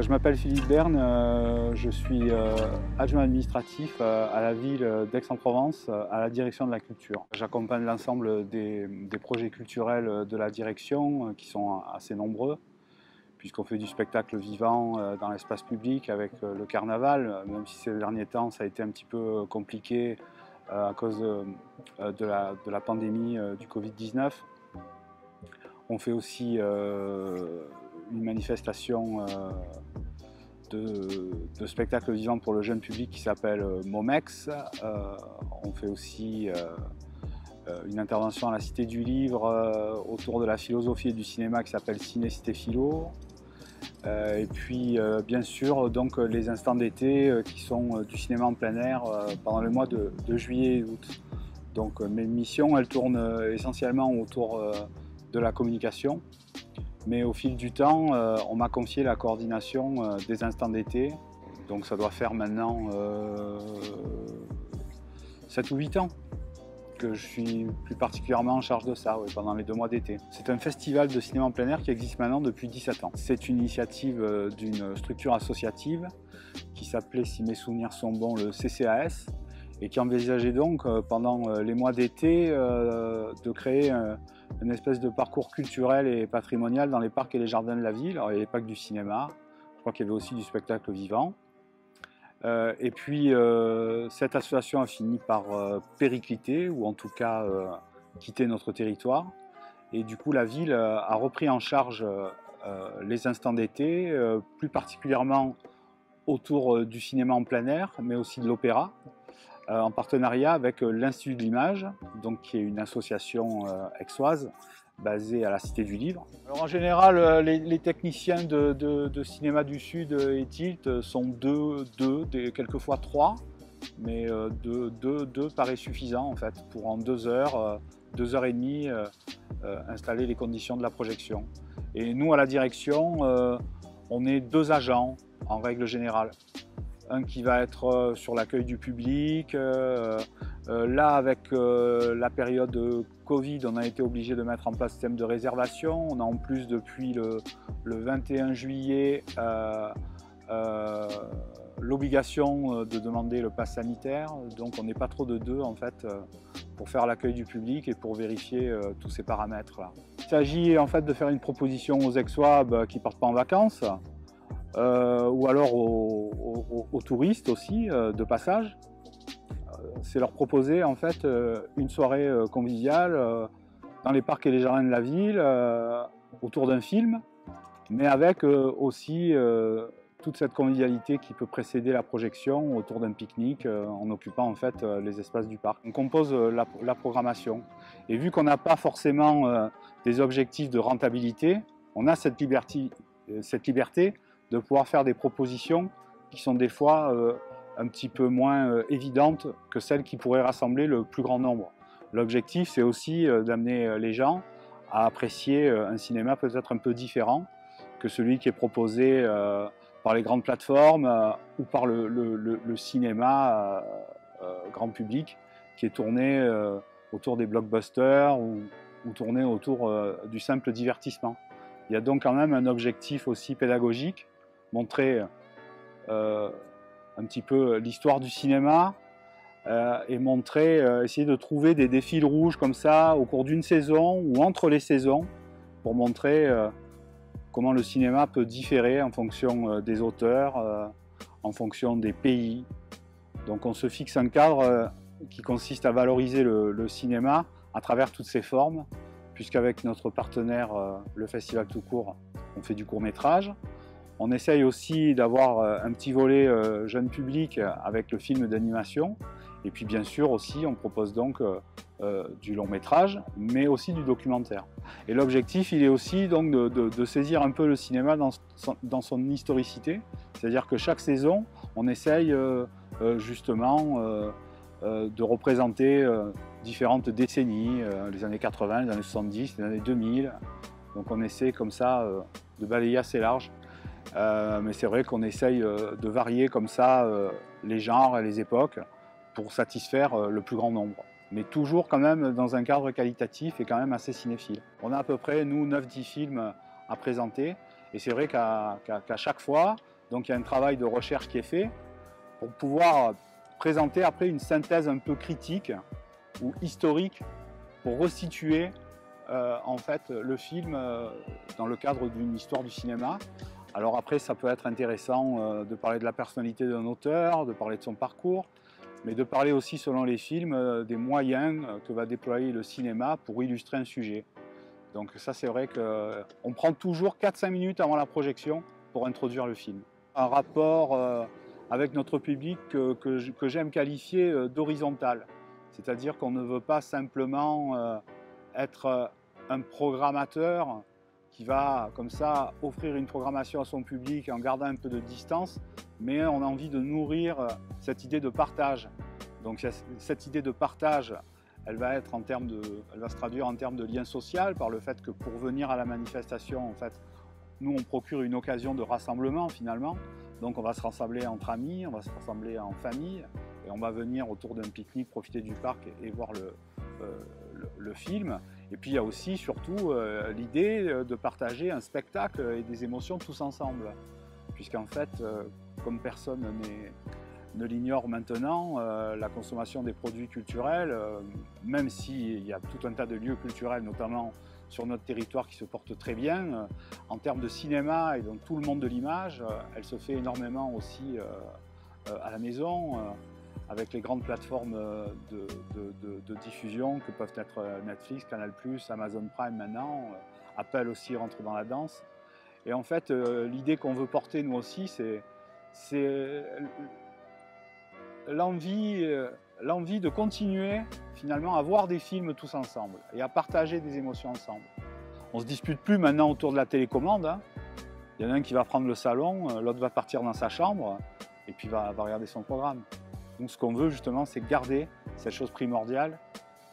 Je m'appelle Philippe Berne, je suis adjoint administratif à la ville d'Aix-en-Provence, à la direction de la culture. J'accompagne l'ensemble des projets culturels de la direction, qui sont assez nombreux, puisqu'on fait du spectacle vivant dans l'espace public avec le carnaval, même si ces derniers temps ça a été un petit peu compliqué à cause de la pandémie du Covid-19. On fait aussi une manifestation de spectacle vivant pour le jeune public qui s'appelle Momex. On fait aussi une intervention à la Cité du Livre autour de la philosophie et du cinéma qui s'appelle Ciné Cité Philo. Et puis bien sûr donc les instants d'été qui sont du cinéma en plein air pendant le mois de juillet et août. Donc mes missions elles tournent essentiellement autour de la communication, mais au fil du temps on m'a confié la coordination des instants d'été, donc ça doit faire maintenant 7 ou 8 ans que je suis plus particulièrement en charge de ça, pendant les 2 mois d'été. C'est un festival de cinéma en plein air qui existe maintenant depuis 17 ans. C'est une initiative d'une structure associative qui s'appelait, si mes souvenirs sont bons, le CCAS, et qui envisageait donc pendant les mois d'été de créer une espèce de parcours culturel et patrimonial dans les parcs et les jardins de la ville. Alors, il n'y avait pas que du cinéma, je crois qu'il y avait aussi du spectacle vivant. Et puis cette association a fini par péricliter, ou en tout cas quitter notre territoire. Et du coup la ville a repris en charge les instants d'été, plus particulièrement autour du cinéma en plein air, mais aussi de l'opéra, en partenariat avec l'Institut de l'Image, donc qui est une association aixoise basée à la Cité du Livre. Alors en général, les techniciens de cinéma du Sud et Tilt sont deux, quelquefois 3, mais deux paraît suffisant en fait pour en 2 heures, 2 heures et demie installer les conditions de la projection. Et nous à la direction, on est 2 agents en règle générale. Un qui va être sur l'accueil du public. Là, avec la période Covid, on a été obligé de mettre en place un système de réservation. On a en plus, depuis le 21 juillet, l'obligation de demander le pass sanitaire. Donc on n'est pas trop de 2 en fait pour faire l'accueil du public et pour vérifier tous ces paramètres-là. Il s'agit en fait de faire une proposition aux Aixois qui ne partent pas en vacances. Ou alors aux touristes aussi de passage, c'est leur proposer en fait une soirée conviviale dans les parcs et les jardins de la ville autour d'un film, mais avec aussi toute cette convivialité qui peut précéder la projection autour d'un pique-nique en occupant en fait les espaces du parc. On compose la programmation, et vu qu'on n'a pas forcément des objectifs de rentabilité, on a cette liberté de pouvoir faire des propositions qui sont des fois un petit peu moins évidentes que celles qui pourraient rassembler le plus grand nombre. L'objectif, c'est aussi d'amener les gens à apprécier un cinéma peut-être un peu différent que celui qui est proposé par les grandes plateformes ou par le cinéma grand public qui est tourné autour des blockbusters ou tourné autour du simple divertissement. Il y a donc quand même un objectif aussi pédagogique, montrer un petit peu l'histoire du cinéma et essayer de trouver des fils rouges comme ça au cours d'une saison ou entre les saisons pour montrer comment le cinéma peut différer en fonction des auteurs, en fonction des pays. Donc on se fixe un cadre qui consiste à valoriser le cinéma à travers toutes ses formes, puisqu'avec notre partenaire, le Festival Tout Court, on fait du court-métrage. On essaye aussi d'avoir un petit volet jeune public avec le film d'animation. Et puis bien sûr aussi, on propose donc du long-métrage, mais aussi du documentaire. Et l'objectif, il est aussi donc de saisir un peu le cinéma dans son historicité. C'est-à-dire que chaque saison, on essaye justement de représenter différentes décennies, les années 80, les années 70, les années 2000. Donc on essaie comme ça de balayer assez large. Mais c'est vrai qu'on essaye de varier comme ça les genres et les époques pour satisfaire le plus grand nombre. Mais toujours quand même dans un cadre qualitatif et quand même assez cinéphile. On a à peu près, nous, 9-10 films à présenter. Et c'est vrai qu'à chaque fois, Donc il y a un travail de recherche qui est fait pour pouvoir présenter après une synthèse un peu critique ou historique pour resituer en fait le film dans le cadre d'une histoire du cinéma. Alors après, ça peut être intéressant de parler de la personnalité d'un auteur, de parler de son parcours, mais de parler aussi, selon les films, des moyens que va déployer le cinéma pour illustrer un sujet. Donc ça, c'est vrai qu'on prend toujours 4-5 minutes avant la projection pour introduire le film. Un rapport avec notre public que j'aime qualifier d'horizontal. C'est-à-dire qu'on ne veut pas simplement être un programmateur qui va comme ça offrir une programmation à son public en gardant un peu de distance, mais on a envie de nourrir cette idée de partage. Donc cette idée de partage, elle va se traduire en termes de lien social par le fait que pour venir à la manifestation, en fait, nous on procure une occasion de rassemblement finalement. Donc on va se rassembler entre amis, on va se rassembler en famille et on va venir autour d'un pique-nique, profiter du parc et voir le film. Et puis il y a aussi surtout l'idée de partager un spectacle et des émotions tous ensemble. Puisqu'en fait, comme personne ne l'ignore maintenant, la consommation des produits culturels, même s'il y a tout un tas de lieux culturels, notamment sur notre territoire qui se portent très bien, en termes de cinéma et donc tout le monde de l'image, elle se fait énormément aussi à la maison, avec les grandes plateformes de diffusion que peuvent être Netflix, Canal+, Amazon Prime maintenant, Apple aussi rentre dans la danse. Et en fait, l'idée qu'on veut porter nous aussi, c'est l'envie de continuer finalement à voir des films tous ensemble et à partager des émotions ensemble. On ne se dispute plus maintenant autour de la télécommande, hein. Il y en a un qui va prendre le salon, l'autre va partir dans sa chambre et puis va regarder son programme. Donc ce qu'on veut justement, c'est garder cette chose primordiale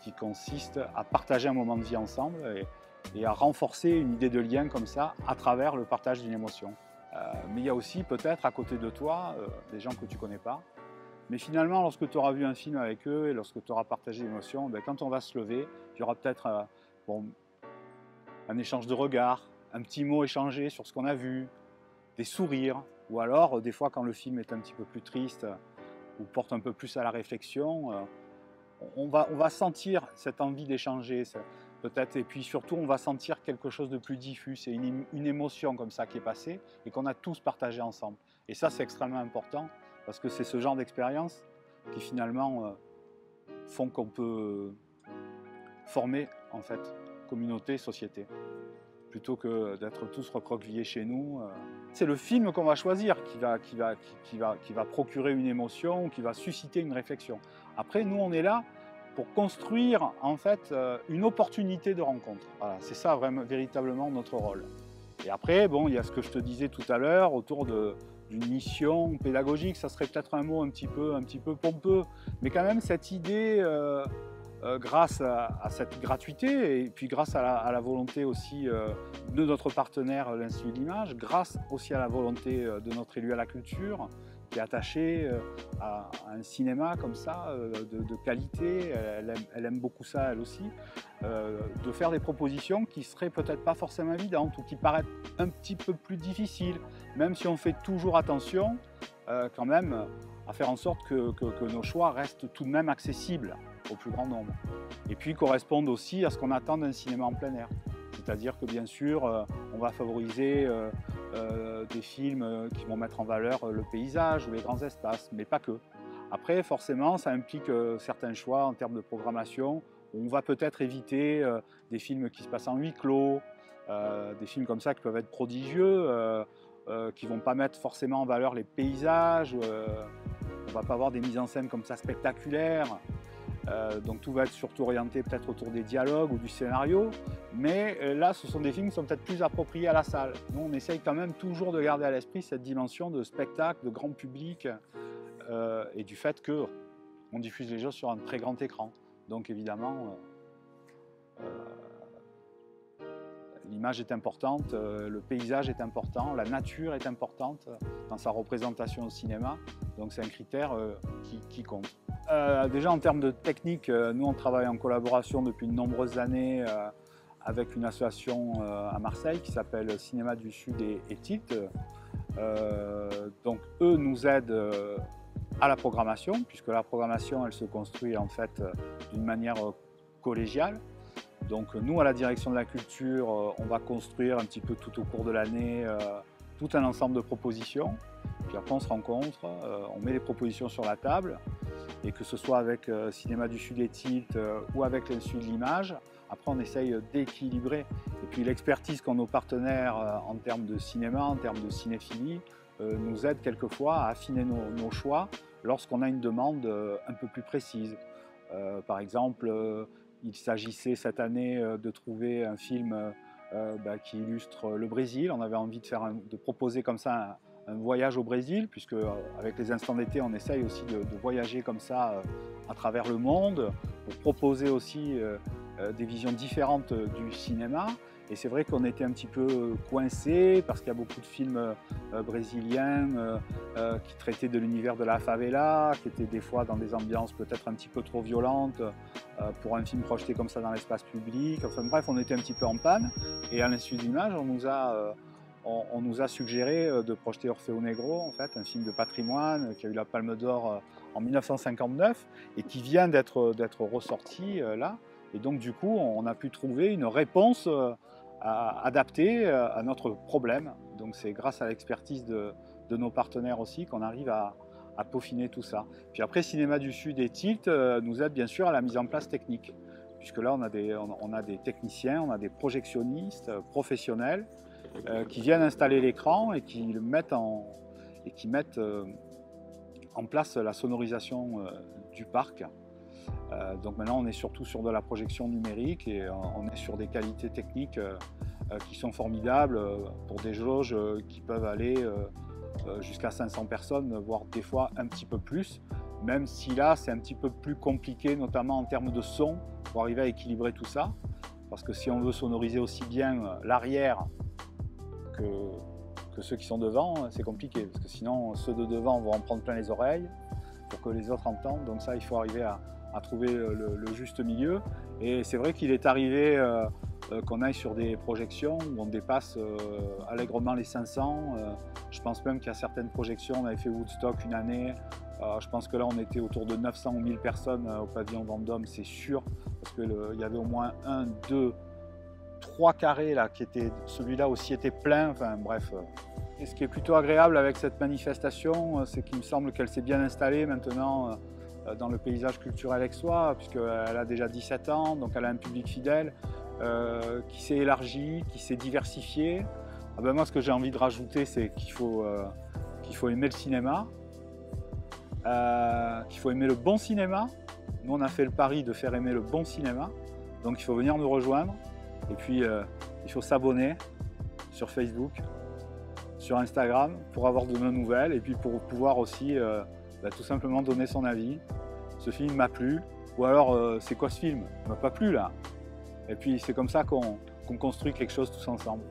qui consiste à partager un moment de vie ensemble et à renforcer une idée de lien comme ça à travers le partage d'une émotion. Mais il y a aussi peut-être à côté de toi des gens que tu ne connais pas. Mais finalement, lorsque tu auras vu un film avec eux et lorsque tu auras partagé l'émotion, quand on va se lever, il y aura peut-être un échange de regards, un petit mot échangé sur ce qu'on a vu, des sourires, ou alors des fois quand le film est un petit peu plus triste ou porte un peu plus à la réflexion, on va sentir cette envie d'échanger peut-être, et puis surtout on va sentir quelque chose de plus diffus, c'est une émotion comme ça qui est passée et qu'on a tous partagé ensemble. Et ça c'est extrêmement important parce que c'est ce genre d'expérience qui finalement font qu'on peut former en fait communauté, société, plutôt que d'être tous recroquevillés chez nous. C'est le film qu'on va choisir qui va procurer une émotion, qui va susciter une réflexion. Après, nous, on est là pour construire en fait une opportunité de rencontre. Voilà, c'est ça vraiment, véritablement notre rôle. Et après, bon, il y a ce que je te disais tout à l'heure autour d'une mission pédagogique. Ça serait peut-être un mot un petit peu pompeux, mais quand même cette idée. Grâce à cette gratuité et puis grâce à la volonté aussi de notre partenaire l'Institut de l'Image, grâce aussi à la volonté de notre élu à la culture qui est attaché à un cinéma comme ça, de qualité, elle aime beaucoup ça elle aussi, de faire des propositions qui seraient peut-être pas forcément évidentes ou qui paraissent un petit peu plus difficiles, même si on fait toujours attention quand même à faire en sorte que nos choix restent tout de même accessibles au plus grand nombre. Et puis correspondent aussi à ce qu'on attend d'un cinéma en plein air. C'est-à-dire que bien sûr, on va favoriser des films qui vont mettre en valeur le paysage ou les grands espaces, mais pas que. Après, forcément, ça implique certains choix en termes de programmation. On va peut-être éviter des films qui se passent en huis clos, des films comme ça qui peuvent être prodigieux, qui ne vont pas mettre forcément en valeur les paysages. On ne va pas avoir des mises en scène comme ça spectaculaires. Donc tout va être surtout orienté peut-être autour des dialogues ou du scénario, mais là ce sont des films qui sont peut-être plus appropriés à la salle. Nous on essaye quand même toujours de garder à l'esprit cette dimension de spectacle, de grand public et du fait qu'on diffuse les choses sur un très grand écran. Donc évidemment l'image est importante, le paysage est important, la nature est importante dans sa représentation au cinéma, donc c'est un critère qui compte. Déjà en termes de technique, nous on travaille en collaboration depuis de nombreuses années avec une association à Marseille qui s'appelle Cinéma du Sud et Tilt, Donc eux nous aident à la programmation, puisque la programmation elle se construit en fait d'une manière collégiale. Donc nous à la direction de la culture, on va construire un petit peu tout au cours de l'année tout un ensemble de propositions. Puis après on se rencontre, on met les propositions sur la table, et que ce soit avec Cinéma du Sud et Tilt ou avec l'Institut de l'Image, après on essaye d'équilibrer. Et puis l'expertise qu'ont nos partenaires en termes de cinéma, en termes de cinéphilie, nous aide quelquefois à affiner nos choix lorsqu'on a une demande un peu plus précise. Par exemple, il s'agissait cette année de trouver un film qui illustre le Brésil. On avait envie de proposer comme ça un voyage au Brésil, puisque avec les instants d'été, on essaye aussi de voyager comme ça à travers le monde, pour proposer aussi des visions différentes du cinéma. Et c'est vrai qu'on était un petit peu coincés, parce qu'il y a beaucoup de films brésiliens qui traitaient de l'univers de la favela, qui étaient des fois dans des ambiances peut-être un petit peu trop violentes pour un film projeté comme ça dans l'espace public. Enfin bref, on était un petit peu en panne. Et à l'Institut de l'Image, on nous a suggéré de projeter Orfeo Negro, en fait, un film de patrimoine qui a eu la Palme d'Or en 1959 et qui vient d'être ressorti là. Et donc du coup, on a pu trouver une réponse adaptée à notre problème. Donc c'est grâce à l'expertise de nos partenaires aussi qu'on arrive à peaufiner tout ça. Puis après, Cinéma du Sud et Tilt nous aide bien sûr à la mise en place technique, puisque là on a des techniciens, on a des projectionnistes professionnels qui viennent installer l'écran et qui mettent en place la sonorisation du parc. Donc maintenant on est surtout sur de la projection numérique et on est sur des qualités techniques qui sont formidables pour des jauges qui peuvent aller jusqu'à 500 personnes, voire des fois un petit peu plus, même si là c'est un petit peu plus compliqué, notamment en termes de son, pour arriver à équilibrer tout ça, parce que si on veut sonoriser aussi bien l'arrière que ceux qui sont devant, c'est compliqué, parce que sinon ceux de devant vont en prendre plein les oreilles pour que les autres entendent. Donc ça, il faut arriver à trouver le juste milieu. Et c'est vrai qu'il est arrivé qu'on aille sur des projections où on dépasse allègrement les 500. Je pense même qu'il y a certaines projections, on avait fait Woodstock une année, je pense que là on était autour de 900 ou 1000 personnes au pavillon Vendôme, c'est sûr, parce qu'il y avait au moins 1, 2, 3 carrés là, qui étaient, celui-là aussi était plein, enfin bref. Et ce qui est plutôt agréable avec cette manifestation, c'est qu'il me semble qu'elle s'est bien installée maintenant dans le paysage culturel aixois, puisqu'elle a déjà 17 ans, donc elle a un public fidèle, qui s'est élargi, qui s'est diversifié. Ah ben moi, ce que j'ai envie de rajouter, c'est qu'il faut aimer le cinéma, qu'il faut aimer le bon cinéma. Nous, on a fait le pari de faire aimer le bon cinéma, donc il faut venir nous rejoindre. Et puis, il faut s'abonner sur Facebook, sur Instagram, pour avoir de nos nouvelles, et puis pour pouvoir aussi tout simplement donner son avis. Ce film m'a plu, ou alors c'est quoi ce film? Il m'a pas plu là. Et puis c'est comme ça qu'on construit quelque chose tous ensemble.